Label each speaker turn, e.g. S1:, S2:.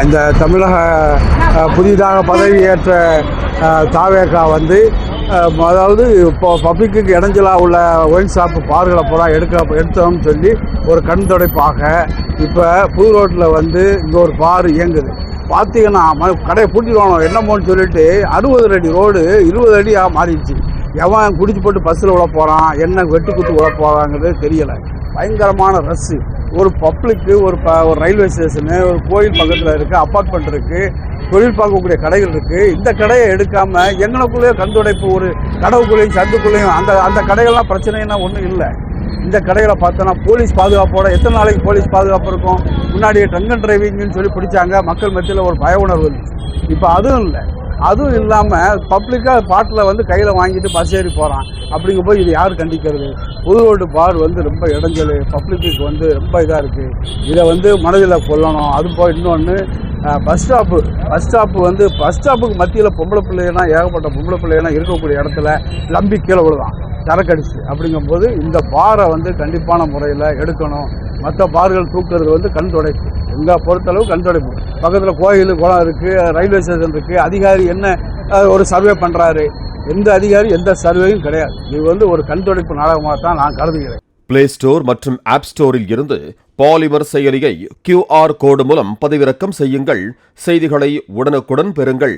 S1: இந்த தமிழக புதிதாக பதவியேற்ற தாவேகா வந்து அதாவது இப்போ பப்ளிக்கு இடைஞ்சலாக உள்ள ஒயின் ஷாப்பு பார்களை பூரா எடுத்தோம்னு சொல்லி ஒரு கண் துடைப்பாக இப்போ புது ரோட்டில் வந்து இங்கே ஒரு பார் இயங்குது. பார்த்தீங்கன்னா கடையை பூட்டிடுவானோ என்னமோன்னு சொல்லிட்டு 60 அடி ரோடு 20 அடியாக மாறிடுச்சு. எவன் குடிச்சு போட்டு பஸ்ஸில் விட போகிறான், என்ன வெட்டு குத்து விட போகிறாங்கிறது தெரியலை. பயங்கரமான ரஷ்ஷு. ஒரு பப்ளிக்கு ஒரு ரயில்வே ஸ்டேஷனு, ஒரு கோயில் பக்கத்தில் இருக்குது, அப்பார்ட்மெண்ட் இருக்குது, தொழில் பார்க்கக்கூடிய கடைகள் இருக்குது. இந்த கடையை எடுக்காமல் எங்களுக்குள்ளேயே கண்துடைப்பு ஒரு கடவுக்குள்ளேயும் சந்துக்குள்ளேயும் அந்த கடைகள்லாம் பிரச்சனைன்னா ஒன்றும் இல்லை. இந்த கடைகளை பார்த்தோன்னா போலீஸ் பாதுகாப்போட எத்தனை நாளைக்கு போலீஸ் பாதுகாப்பு இருக்கும்? முன்னாடி ட்ரங்க் அண்ட் டிரைவிங்னு சொல்லி பிடிச்சாங்க, மக்கள் மத்தியில் ஒரு பய உணர்வு இருந்துச்சு. இப்போ அதுவும் இல்லை. அதுவும் இல்லாமல் பப்ளிக்காக பாட்டில் வந்து கையில் வாங்கிட்டு பஸ் ஏறி போகிறான். அப்படிங்கும் போது இது யார் கண்டிக்கிறது? புது ரோடு பார் வந்து ரொம்ப இடைஞ்சல், பப்ளிக்கு வந்து ரொம்ப இதாக இருக்குது. இதை வந்து மனதில் கொள்ளணும். அது போய் இன்னொன்று பஸ் ஸ்டாப்பு வந்து பஸ் ஸ்டாப்புக்கு மத்தியில் பொம்பளை பிள்ளைனா ஏகப்பட்ட பொம்பளை பிள்ளைனா இருக்கக்கூடிய இடத்துல லம்பி கீழே விழுதான் சரக்கடிச்சு. அப்படிங்கும்போது இந்த பாரை வந்து கண்டிப்பான முறையில் எடுக்கணும். மற்ற பார்கள் தூக்குறது வந்து கண் துடைப்பு. எங்கே பொறுத்தளவு கண் துடைப்பு. பக்கத்தில் கோயில் குளம் இருக்குது, ரயில்வே ஸ்டேஷன் இருக்குது. அதிகாரி என்ன ஒரு சர்வே பண்ணுறாரு? எந்த அதிகாரி எந்த சர்வேயும் கிடையாது. இது வந்து ஒரு கண் துடைப்பு நாடகமாக தான் நான் கருதுகிறேன்.
S2: பிளே ஸ்டோர் மற்றும் ஆப் ஸ்டோரில் இருந்து பாலிமர் செயலியை QR கோடு மூலம் பதிவிறக்கம் செய்யுங்கள். செய்திகளை உடனுக்குடன் பெறுங்கள்.